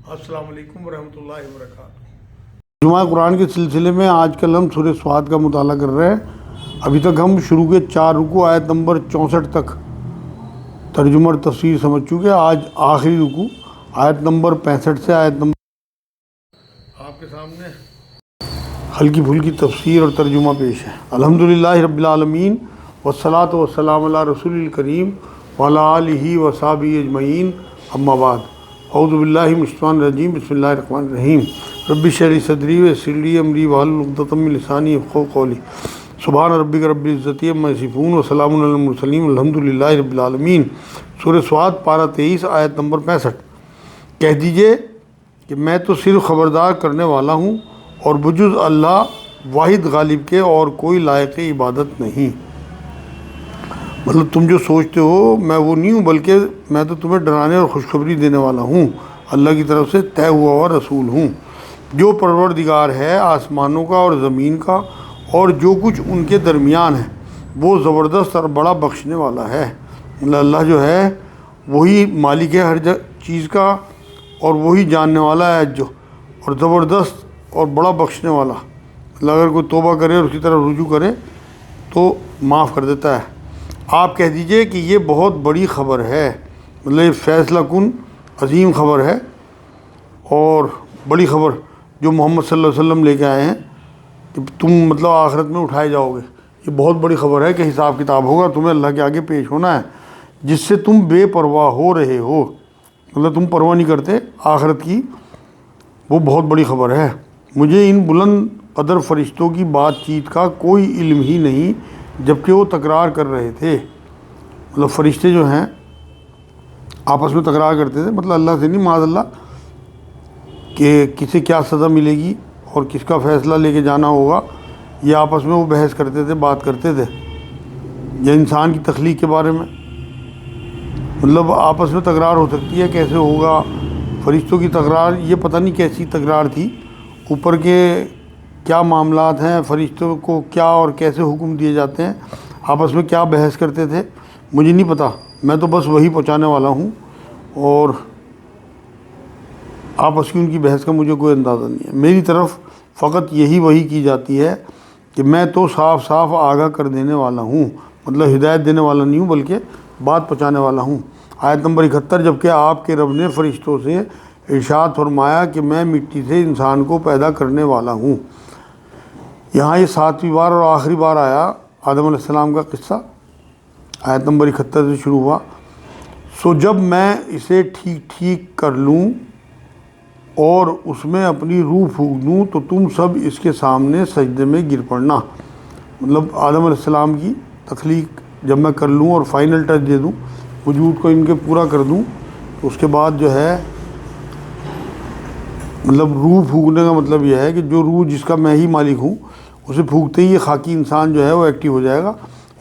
السلام علیکم ورحمۃ اللہ وبرکاتہ۔ جمعہ قرآن کے سلسلے میں آج کل ہم سورہ صاد کا مطالعہ کر رہے ہیں۔ ابھی تک ہم شروع کے 4 رکوع آیت نمبر 64 تک ترجمہ اور تفسیر سمجھ چکے۔ آج آخری رکوع آیت نمبر 65 سے آیت نمبر آپ کے سامنے ہلکی پھلکی تفسیر اور ترجمہ پیش ہے۔ الحمدللہ رب العالمین والصلاۃ والسلام علی رسول الکریم وعلی آلہ وصحبہ اجمعین، اما بعد۔ اعوذ باللہ من الشیطان الرجیم، بسم اللہ الرحمن الرحیم۔ رب اشرح لی صدری ویسر لی امری واحلل عقدۃ من لسانی یفقہوا قولی۔ سبحان ربک رب العزۃ عما یصفون وسلام علی المرسلین والحمدللہ رب العالمین۔ سورہ صاد پارہ 23 آیت نمبر 65۔ کہہ دیجئے کہ میں تو صرف خبردار کرنے والا ہوں اور بجز اللہ واحد غالب کے اور کوئی لائق عبادت نہیں۔ مطلب تم جو سوچتے ہو میں وہ نہیں ہوں، بلکہ میں تو تمہیں ڈرانے اور خوشخبری دینے والا ہوں، اللہ کی طرف سے طے ہوا ہوا رسول ہوں۔ جو پروردگار ہے آسمانوں کا اور زمین کا اور جو کچھ ان کے درمیان ہے، وہ زبردست اور بڑا بخشنے والا ہے۔ مطلب اللہ جو ہے وہی مالک ہے ہر چیز کا، اور وہی جاننے والا ہے جو اور زبردست اور بڑا بخشنے والا۔ اللہ اگر کوئی توبہ کرے اور اس کی طرف رجوع کرے تو معاف کر دیتا ہے۔ آپ کہہ دیجئے کہ یہ بہت بڑی خبر ہے، مطلب فیصلہ کن عظیم خبر ہے اور بڑی خبر جو محمد صلی اللہ علیہ وسلم لے کے آئے ہیں کہ تم مطلب آخرت میں اٹھائے جاؤ گے۔ یہ بہت بڑی خبر ہے کہ حساب کتاب ہوگا، تمہیں اللہ کے آگے پیش ہونا ہے، جس سے تم بے پرواہ ہو رہے ہو، مطلب تم پرواہ نہیں کرتے آخرت کی۔ وہ بہت بڑی خبر ہے۔ مجھے ان بلند قدر فرشتوں کی بات چیت کا کوئی علم ہی نہیں جبکہ وہ تکرار کر رہے تھے۔ مطلب فرشتے جو ہیں آپس میں تکرار کرتے تھے، مطلب اللہ سے نہیں، معاذ اللہ، کہ کسے کیا سزا ملے گی اور کس کا فیصلہ لے کے جانا ہوگا، یہ آپس میں وہ بحث کرتے تھے، بات کرتے تھے، یا انسان کی تخلیق کے بارے میں۔ مطلب آپس میں تکرار ہو سکتی ہے، کیسے ہوگا فرشتوں کی تکرار، یہ پتہ نہیں کیسی تکرار تھی، اوپر کے کیا معاملات ہیں، فرشتوں کو کیا اور کیسے حکم دیے جاتے ہیں، آپس میں کیا بحث کرتے تھے، مجھے نہیں پتہ۔ میں تو بس وہی پہنچانے والا ہوں اور آپس کی ان کی بحث کا مجھے کوئی اندازہ نہیں ہے۔ میری طرف فقط یہی وحی کی جاتی ہے کہ میں تو صاف صاف آگاہ کر دینے والا ہوں، مطلب ہدایت دینے والا نہیں ہوں بلکہ بات پہنچانے والا ہوں۔ آیت نمبر 71، جبکہ آپ کے رب نے فرشتوں سے ارشاد فرمایا کہ میں مٹی سے انسان کو پیدا کرنے والا ہوں۔ یہاں یہ 7ویں بار اور آخری بار آیا آدم علیہ السلام کا قصہ، آیت نمبر 71 سے شروع ہوا۔ سو جب میں اسے ٹھیک ٹھیک کر لوں اور اس میں اپنی روح پھونک دوں تو تم سب اس کے سامنے سجدے میں گر پڑنا۔ مطلب آدم علیہ السلام کی تخلیق جب میں کر لوں اور فائنل ٹچ دے دوں، وجود کو ان کے پورا کر دوں، تو اس کے بعد جو ہے مطلب روح پھونکنے کا مطلب یہ ہے کہ جو روح جس کا میں ہی مالک ہوں، اسے پھونکتے ہی یہ خاکی انسان جو ہے وہ ایکٹیو ہو جائے گا،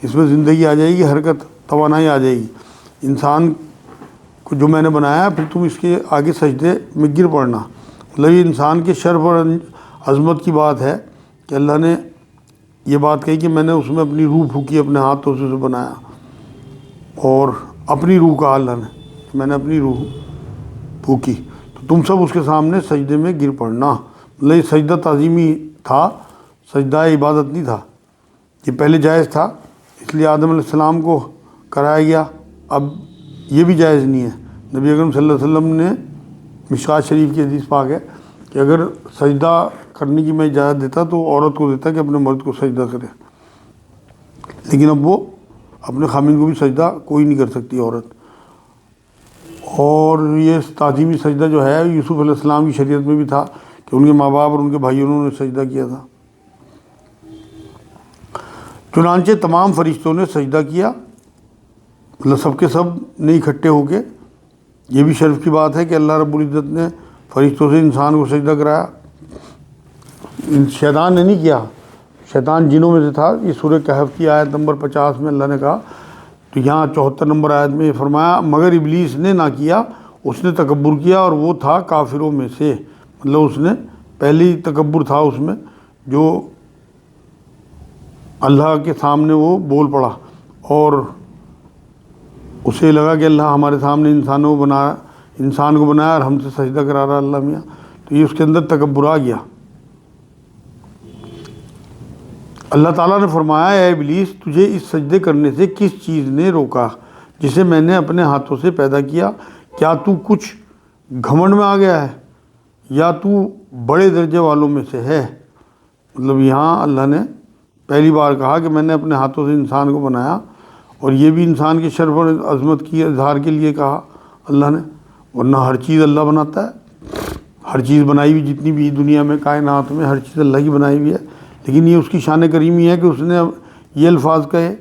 اس میں زندگی آ جائے گی، حرکت توانائی آ جائے گی۔ انسان کو جو میں نے بنایا پھر تم اس کے آگے سجدے میں گر پڑنا۔ مطلب یہ انسان کے شرف اور عظمت کی بات ہے کہ اللہ نے یہ بات کہی کہ میں نے اس میں اپنی روح پھونکی، اپنے ہاتھوں سے اسے بنایا، اور اپنی روح کہا اللہ نے، میں نے اپنی روح پھونکی تو تم سب اس کے سامنے سجدے میں گر پڑنا۔ مطلب یہ سجدہ تعظیمی تھا، سجدہ عبادت نہیں تھا۔ یہ پہلے جائز تھا، اس لیے آدم علیہ السلام کو کرایا گیا، اب یہ بھی جائز نہیں ہے۔ نبی اکرم صلی اللہ علیہ وسلم نے مشکوٰۃ شریف کی حدیث پاک ہے کہ اگر سجدہ کرنے کی میں اجازت دیتا تو عورت کو دیتا کہ اپنے مرد کو سجدہ کرے، لیکن اب وہ اپنے خامن کو بھی سجدہ کوئی نہیں کر سکتی عورت۔ اور یہ تعظیمی سجدہ جو ہے یوسف علیہ السلام کی شریعت میں بھی تھا کہ ان کے ماں باپ اور ان کے بھائیوں نے سجدہ کیا تھا۔ چنانچہ تمام فرشتوں نے سجدہ کیا، مطلب سب کے سب نے اکٹھے ہو کے۔ یہ بھی شرف کی بات ہے کہ اللہ رب العزت نے فرشتوں سے انسان کو سجدہ کرایا، شیطان نے نہیں کیا، شیطان جنوں میں سے تھا۔ یہ سورہ کہف کی آیت نمبر 50 میں اللہ نے کہا، تو یہاں 74 نمبر آیت میں یہ فرمایا، مگر ابلیس نے نہ کیا، اس نے تکبر کیا اور وہ تھا کافروں میں سے۔ مطلب اس نے پہلی تکبر تھا اس میں، جو اللہ کے سامنے وہ بول پڑا اور اسے لگا کہ اللہ ہمارے سامنے انسانوں کو بنا انسان کو بنایا اور ہم سے سجدہ کرا رہا اللہ میاں، تو یہ اس کے اندر تکبر آ گیا۔ اللہ تعالیٰ نے فرمایا اے ابلیس تجھے اس سجدے کرنے سے کس چیز نے روکا جسے میں نے اپنے ہاتھوں سے پیدا کیا؟ کیا تو کچھ گھمنڈ میں آ گیا ہے یا تو بڑے درجے والوں میں سے ہے؟ مطلب یہاں اللہ نے پہلی بار کہا کہ میں نے اپنے ہاتھوں سے انسان کو بنایا، اور یہ بھی انسان کے شرف اور عظمت کی اظہار کے لیے کہا اللہ نے، ورنہ ہر چیز اللہ بناتا ہے، ہر چیز بنائی ہوئی جتنی بھی دنیا میں کائنات میں ہر چیز اللہ کی بنائی ہوئی ہے، لیکن یہ اس کی شان کریمی ہے کہ اس نے یہ الفاظ کہے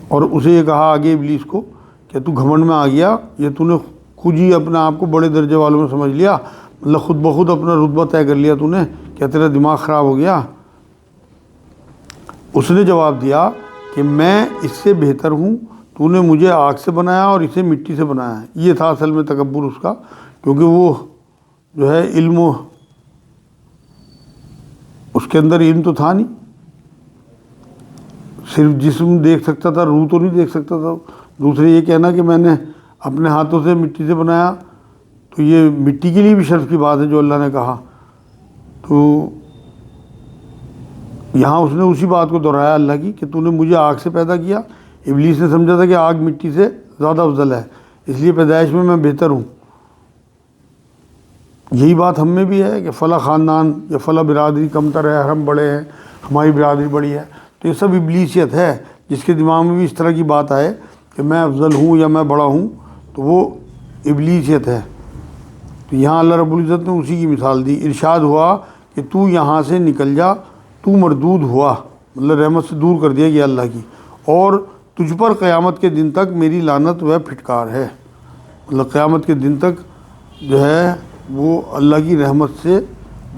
اور اسے یہ کہا آگے ابلیس کو کہ تو گھمنڈ میں آ گیا، یہ تو نے خود ہی اپنے آپ کو بڑے درجے والوں میں سمجھ لیا، مطلب خود بخود اپنا رتبہ طے کر لیا تو نے، کیا تیرا دماغ خراب ہو گیا؟ اس نے جواب دیا کہ میں اس سے بہتر ہوں، تو نے مجھے آگ سے بنایا اور اسے مٹی سے بنایا ہے۔ یہ تھا اصل میں تکبر اس کا، کیونکہ وہ جو ہے علم اس کے اندر علم تو تھا نہیں، صرف جسم دیکھ سکتا تھا، روح تو نہیں دیکھ سکتا تھا۔ دوسرے یہ کہنا کہ میں نے اپنے ہاتھوں سے مٹی سے بنایا، تو یہ مٹی کے لیے بھی شرف کی بات ہے جو اللہ نے کہا۔ تو یہاں اس نے اسی بات کو دہرایا اللہ کی کہ تو نے مجھے آگ سے پیدا کیا۔ ابلیس نے سمجھا تھا کہ آگ مٹی سے زیادہ افضل ہے، اس لیے پیدائش میں بہتر ہوں۔ یہی بات ہم میں بھی ہے کہ فلاں خاندان یا فلاں برادری کمتر ہے، ہم بڑے ہیں، ہماری برادری بڑی ہے، تو یہ سب ابلیسیت ہے۔ جس کے دماغ میں بھی اس طرح کی بات آئے کہ میں افضل ہوں یا میں بڑا ہوں، تو وہ ابلیسیت ہے۔ تو یہاں اللہ رب العزت نے اسی کی مثال دی، ارشاد ہوا کہ تو یہاں سے نکل جا، تو مردود ہوا، مطلب رحمت سے دور کر دیا گیا اللہ کی، اور تجھ پر قیامت کے دن تک میری لعنت و پھٹکار ہے۔ مطلب قیامت کے دن تک جو ہے وہ اللہ کی رحمت سے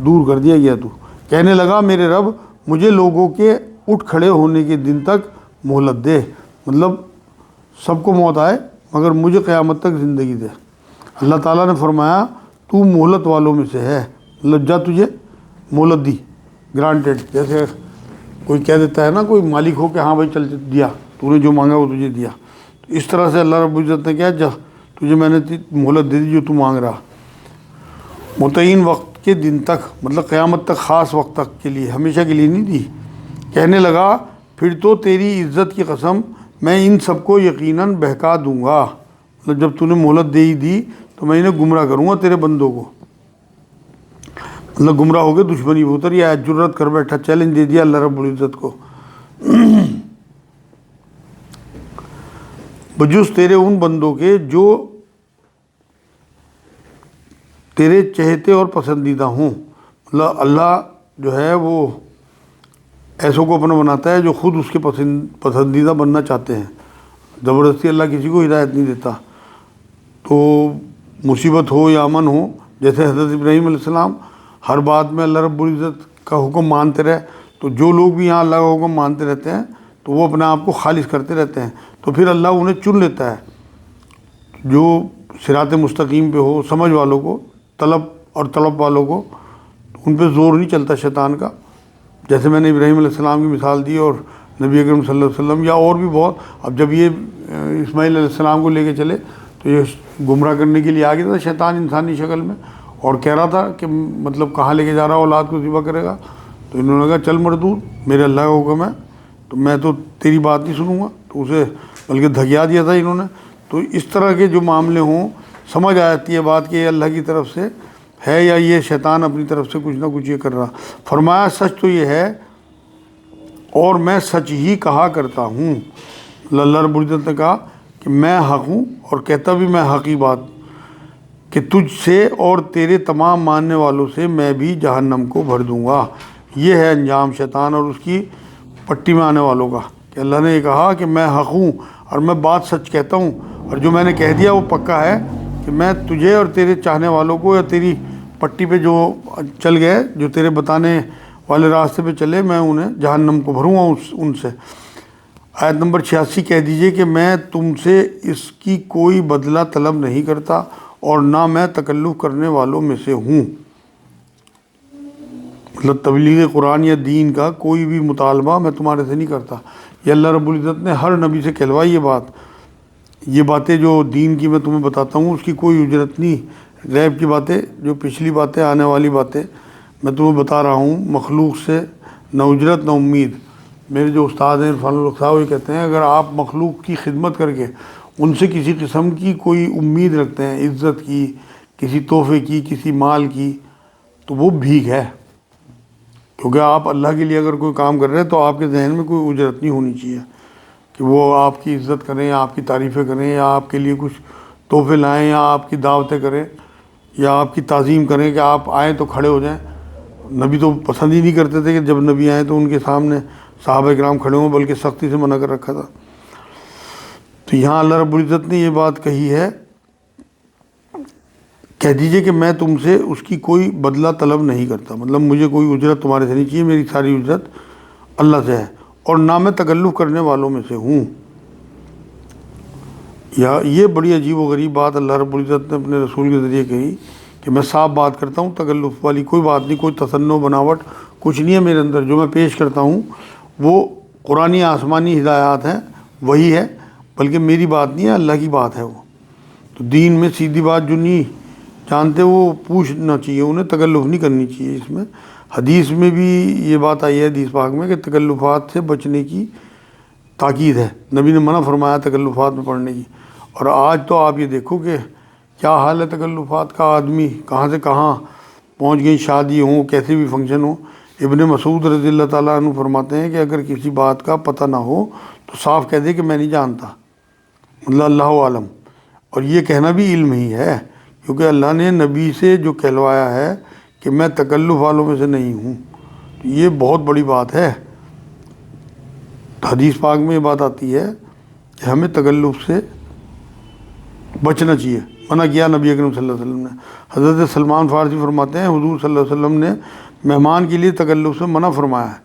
دور کر دیا گیا۔ تو کہنے لگا میرے رب مجھے لوگوں کے اٹھ کھڑے ہونے کے دن تک مہلت دے، مطلب سب کو موت آئے مگر مجھے قیامت تک زندگی دے۔ اللہ تعالیٰ نے فرمایا تو مہلت والوں میں سے ہے، مطلب جا تجھے مہلت دی، گرانٹیڈ، جیسے کوئی کہہ دیتا ہے نا کوئی مالک ہو کہ ہاں بھائی چل دیا، تو نے جو مانگا وہ تجھے دیا، تو اس طرح سے اللہ رب العزت نے کہا جا تجھے میں نے مہلت دے دی جو تو مانگ رہا، متعین وقت کے دن تک، مطلب قیامت تک، خاص وقت تک کے لیے، ہمیشہ کے لیے نہیں دی۔ کہنے لگا پھر تو تیری عزت کی قسم میں ان سب کو یقیناً بہکا دوں گا، مطلب جب تو نے مہلت دے ہی دی تو میں انہیں گمراہ کروں گا تیرے بندوں کو، مطلب گمراہ ہو کے دشمنی میں اتر، یا جرت کر بیٹھا، چیلنج دے دیا اللہ رب العزت کو۔ بجز تیرے ان بندوں کے جو تیرے چہتے اور پسندیدہ ہوں، مطلب اللہ جو ہے وہ ایسوں کو اپنا بناتا ہے جو خود اس کے پسندیدہ بننا چاہتے ہیں، زبردستی اللہ کسی کو ہدایت نہیں دیتا۔ تو مصیبت ہو یا امن ہو، جیسے حضرت ابراہیم علیہ السلام ہر بات میں اللہ رب العزت کا حکم مانتے رہے، تو جو لوگ بھی یہاں اللہ کا حکم مانتے رہتے ہیں تو وہ اپنے آپ کو خالص کرتے رہتے ہیں، تو پھر اللہ انہیں چن لیتا ہے جو صراط مستقیم پہ ہو، سمجھ والوں کو، طلب والوں کو، ان پہ زور نہیں چلتا شیطان کا۔ جیسے میں نے ابراہیم علیہ السلام کی مثال دی، اور نبی اکرم صلی اللہ علیہ وسلم، یا اور بھی بہت۔ اب جب یہ اسماعیل علیہ السلام کو لے کے چلے تو یہ گمراہ کرنے کے لیے آ گیا تھا شیطان انسانی شکل میں، اور کہہ رہا تھا کہ مطلب کہاں لے کے جا رہا اولاد کو ذبح کرے گا، تو انہوں نے کہا چل مردود، میرے اللہ کا حکم ہے تو میں تو تیری بات نہیں سنوں گا، تو اسے بلکہ دھکیا دیا تھا انہوں نے۔ تو اس طرح کے جو معاملے ہوں، سمجھ آتی ہے بات کہ یہ اللہ کی طرف سے ہے یا یہ شیطان اپنی طرف سے کچھ نہ کچھ یہ کر رہا۔ فرمایا سچ تو یہ ہے اور میں سچ ہی کہا کرتا ہوں، اللہ رب العزت نے کہا کہ میں حق ہوں اور کہتا بھی میں حق ہی بات، کہ تجھ سے اور تیرے تمام ماننے والوں سے میں بھی جہنم کو بھر دوں گا۔ یہ ہے انجام شیطان اور اس کی پٹی میں آنے والوں کا، کہ اللہ نے یہ کہا کہ میں حق ہوں اور میں بات سچ کہتا ہوں، اور جو میں نے کہہ دیا وہ پکا ہے کہ میں تجھے اور تیرے چاہنے والوں کو، یا تیری پٹی پہ جو چل گئے، جو تیرے بتانے والے راستے پہ چلے، میں انہیں جہنم کو بھروں گا ان سے۔ آیت نمبر 86 کہہ دیجئے کہ میں تم سے اس کی کوئی بدلہ طلب نہیں کرتا اور نہ میں تکلف کرنے والوں میں سے ہوں، مطلب تبلیغ قرآن یا دین کا کوئی بھی مطالبہ میں تمہارے سے نہیں کرتا۔ یہ اللہ رب العزت نے ہر نبی سے کہلوائی یہ بات یہ باتیں جو دین کی میں تمہیں بتاتا ہوں اس کی کوئی اجرت نہیں، غیب کی باتیں جو پچھلی باتیں آنے والی باتیں میں تمہیں بتا رہا ہوں، مخلوق سے نہ اجرت نہ امید۔ میرے جو استاد ہیں عرفان الحق صاحب یہ کہتے ہیں اگر آپ مخلوق کی خدمت کر کے ان سے کسی قسم کی کوئی امید رکھتے ہیں، عزت کی، کسی تحفے کی، کسی مال کی، تو وہ بھیک ہے، کیونکہ آپ اللہ کے لیے اگر کوئی کام کر رہے ہیں تو آپ کے ذہن میں کوئی اجرت نہیں ہونی چاہیے کہ وہ آپ کی عزت کریں یا آپ کی تعریفیں کریں یا آپ کے لیے کچھ تحفے لائیں یا آپ کی دعوتیں کریں یا آپ کی تعظیم کریں کہ آپ آئیں تو کھڑے ہو جائیں۔ نبی تو پسند ہی نہیں کرتے تھے کہ جب نبی آئیں تو ان کے سامنے صحابہ کرام کھڑے ہوں، بلکہ سختی سے منع کر رکھا تھا۔ تو یہاں اللہ رب العزت نے یہ بات کہی ہے، کہہ دیجئے کہ میں تم سے اس کی کوئی بدلہ طلب نہیں کرتا، مطلب مجھے کوئی اجرت تمہارے سے نہیں چاہیے، میری ساری اجرت اللہ سے ہے، اور نہ میں تکلف کرنے والوں میں سے ہوں۔ یا یہ بڑی عجیب و غریب بات اللہ رب العزت نے اپنے رسول کے ذریعے کہی کہ میں صاف بات کرتا ہوں، تکلف والی کوئی بات نہیں، کوئی تصنع بناوٹ کچھ نہیں ہے میرے اندر، جو میں پیش کرتا ہوں وہ قرآنی آسمانی ہدایات ہیں، وہی ہے، بلکہ میری بات نہیں ہے، اللہ کی بات ہے وہ۔ تو دین میں سیدھی بات جو نہیں جانتے وہ پوچھنا چاہیے، انہیں تکلف نہیں کرنی چاہیے۔ اس میں حدیث میں بھی یہ بات آئی ہے، حدیث پاک میں، کہ تکلفات سے بچنے کی تاکید ہے، نبی نے منع فرمایا تکلفات میں پڑھنے کی۔ اور آج تو آپ یہ دیکھو کہ کیا حال ہے تکلفات کا، آدمی کہاں سے کہاں پہنچ گئی، شادی ہوں، کیسے بھی فنکشن ہو۔ ابن مسعود رضی اللہ تعالیٰ عنہ فرماتے ہیں کہ اگر کسی بات کا پتہ نہ ہو تو صاف کہہ دے کہ میں نہیں جانتا، مطلب اللہ عالم، اور یہ کہنا بھی علم ہی ہے، کیونکہ اللہ نے نبی سے جو کہلوایا ہے کہ میں تکلف والوں میں سے نہیں ہوں، تو یہ بہت بڑی بات ہے۔ حدیث پاک میں یہ بات آتی ہے کہ ہمیں تکلف سے بچنا چاہیے، منع کیا نبی اکرم صلی اللہ علیہ وسلم نے۔ حضرت سلمان فارسی فرماتے ہیں حضور صلی اللہ علیہ وسلم نے مہمان کے لیے تکلف سے منع فرمایا ہے۔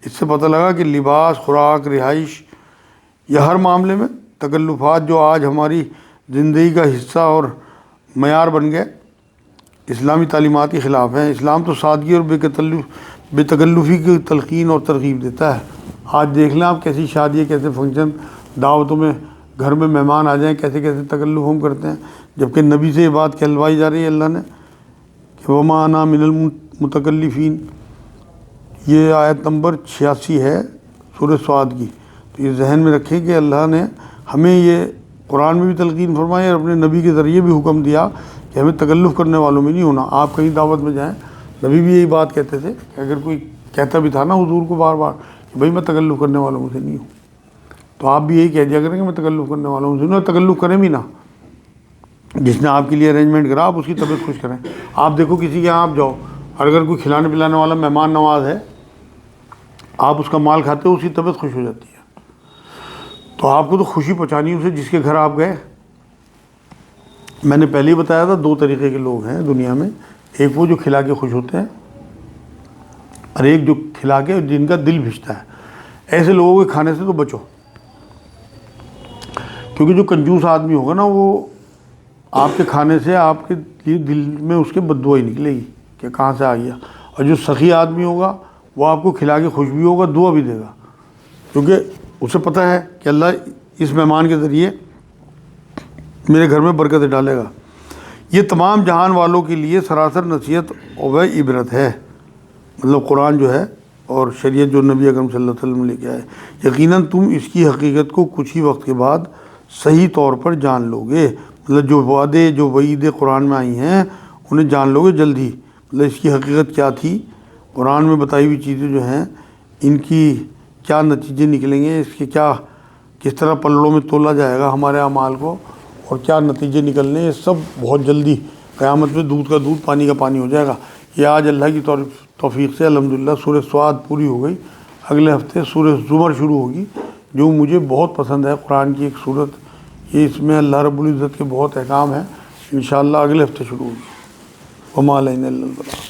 اس سے پتہ لگا کہ لباس، خوراک، رہائش یا ہر معاملے میں تکلفات جو آج ہماری زندگی کا حصہ اور معیار بن گئے، اسلامی تعلیمات کے خلاف ہیں۔ اسلام تو سادگی اور بے تکلفی کی تلقین اور ترغیب دیتا ہے۔ آج دیکھ لیں آپ کیسی شادی ہے، کیسے فنکشن، دعوتوں میں گھر میں مہمان آ جائیں، کیسے کیسے تکلف ہم کرتے ہیں، جبکہ نبی سے یہ بات کہلوائی جا رہی ہے اللہ نے کہ وما انا من المتکلفین۔ یہ آیت نمبر 86 ہے سورہ صاد کی۔ تو یہ ذہن میں رکھیں کہ اللہ نے ہمیں یہ قرآن میں بھی تلقین فرمائی اور اپنے نبی کے ذریعے بھی حکم دیا کہ ہمیں تکلف کرنے والوں میں نہیں ہونا۔ آپ کہیں دعوت میں جائیں، نبی بھی یہی بات کہتے تھے کہ اگر کوئی کہتا بھی تھا نا حضور کو بار بار کہ بھائی میں تکلف کرنے والوں میں سے نہیں ہوں، تو آپ بھی یہی کہہ دیا کریں کہ میں تکلف کرنے والوں میں سے نہیں ہوں، تکلف کریں بھی نا، جس نے آپ کے لیے ارینجمنٹ کرا آپ اس کی طبیعت خوش کریں۔ آپ دیکھو کسی کے یہاں آپ جاؤ، اور اگر کوئی کھلانے پلانے والا مہمان نواز ہے، آپ اس کا مال کھاتے ہو، اس کی طبیعت خوش ہو جاتی ہے۔ تو آپ کو تو خوشی پہنچانی اسے جس کے گھر آپ گئے۔ میں نے پہلے ہی بتایا تھا 2 طریقے کے لوگ ہیں دنیا میں، ایک وہ جو کھلا کے خوش ہوتے ہیں، اور ایک جو کھلا کے جن کا دل بھیجتا ہے۔ ایسے لوگوں کے کھانے سے تو بچو، کیونکہ جو کنجوس آدمی ہوگا نا وہ آپ کے کھانے سے آپ کے لیے دل میں اس کے بد دعا ہی نکلے گی کہ کہاں سے آ گیا، اور جو سخی آدمی ہوگا وہ آپ کو کھلا کے خوش بھی ہوگا، دعا بھی دے گا، کیونکہ اسے پتہ ہے کہ اللہ اس مہمان کے ذریعے میرے گھر میں برکت ڈالے گا۔ یہ تمام جہان والوں کے لیے سراسر نصیحت و عبرت ہے، مطلب قرآن جو ہے اور شریعت جو نبی اکرم صلی اللہ علیہ وسلم لے کے آئے۔ یقیناً تم اس کی حقیقت کو کچھ ہی وقت کے بعد صحیح طور پر جان لو گے، مطلب جو وعدے جو وعیدیں قرآن میں آئی ہیں انہیں جان لو گے جلد ہی۔ مطلب اس کی حقیقت کیا تھی، قرآن میں بتائی ہوئی چیزیں جو ہیں ان کی کیا نتیجے نکلیں گے، اس کے کیا کس طرح پلڑوں میں تولا جائے گا ہمارے اعمال کو، اور کیا نتیجے نکلنے، یہ سب بہت جلدی قیامت میں دودھ کا دودھ پانی کا پانی ہو جائے گا۔ یہ آج اللہ کی توفیق سے الحمدللہ سورہ صاد پوری ہو گئی، اگلے ہفتے سورہ زمر شروع ہوگی، جو مجھے بہت پسند ہے قرآن کی ایک صورت۔ یہ اس میں اللہ رب العزت کے بہت احکام ہیں، انشاءاللہ اگلے ہفتے شروع ہوگی۔ وما علینا الا البلاغ۔